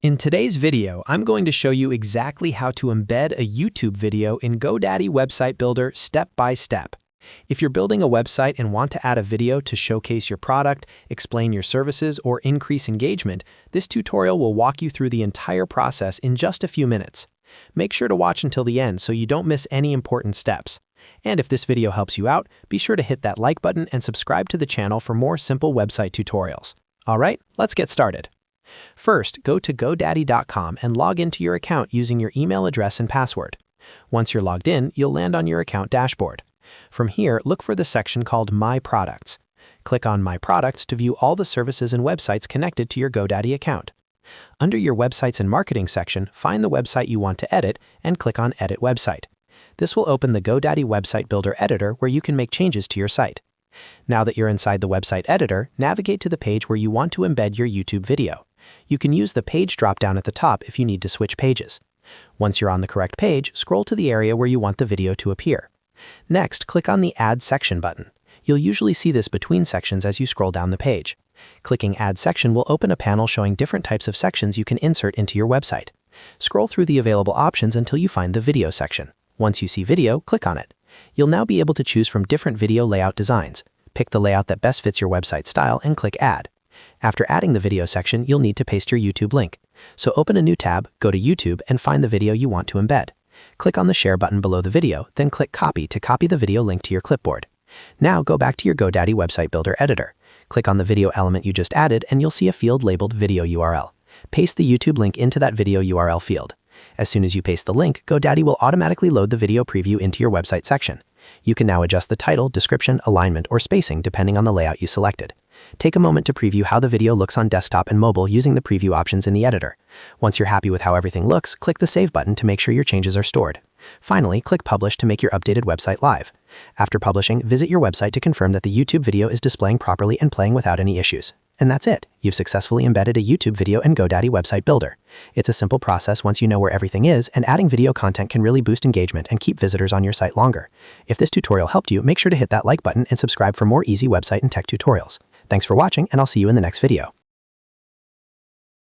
In today's video, I'm going to show you exactly how to embed a YouTube video in GoDaddy Website Builder step by step. If you're building a website and want to add a video to showcase your product, explain your services, or increase engagement, this tutorial will walk you through the entire process in just a few minutes. Make sure to watch until the end so you don't miss any important steps. And if this video helps you out, be sure to hit that like button and subscribe to the channel for more simple website tutorials. Alright, let's get started. First, go to GoDaddy.com and log into your account using your email address and password. Once you're logged in, you'll land on your account dashboard. From here, look for the section called My Products. Click on My Products to view all the services and websites connected to your GoDaddy account. Under your Websites and Marketing section, find the website you want to edit and click on Edit Website. This will open the GoDaddy Website Builder editor where you can make changes to your site. Now that you're inside the website editor, navigate to the page where you want to embed your YouTube video. You can use the page drop-down at the top if you need to switch pages. Once you're on the correct page, scroll to the area where you want the video to appear. Next, click on the Add Section button. You'll usually see this between sections as you scroll down the page. Clicking Add Section will open a panel showing different types of sections you can insert into your website. Scroll through the available options until you find the Video section. Once you see Video, click on it. You'll now be able to choose from different video layout designs. Pick the layout that best fits your website style and click Add. After adding the video section, you'll need to paste your YouTube link. So open a new tab, go to YouTube, and find the video you want to embed. Click on the Share button below the video, then click Copy to copy the video link to your clipboard. Now go back to your GoDaddy Website Builder editor. Click on the video element you just added, and you'll see a field labeled Video URL. Paste the YouTube link into that video URL field. As soon as you paste the link, GoDaddy will automatically load the video preview into your website section. You can now adjust the title, description, alignment, or spacing depending on the layout you selected. Take a moment to preview how the video looks on desktop and mobile using the preview options in the editor. Once you're happy with how everything looks, click the Save button to make sure your changes are stored. Finally, click Publish to make your updated website live. After publishing, visit your website to confirm that the YouTube video is displaying properly and playing without any issues. And that's it. You've successfully embedded a YouTube video in GoDaddy Website Builder. It's a simple process once you know where everything is, and adding video content can really boost engagement and keep visitors on your site longer. If this tutorial helped you, make sure to hit that like button and subscribe for more easy website and tech tutorials. Thanks for watching, and I'll see you in the next video.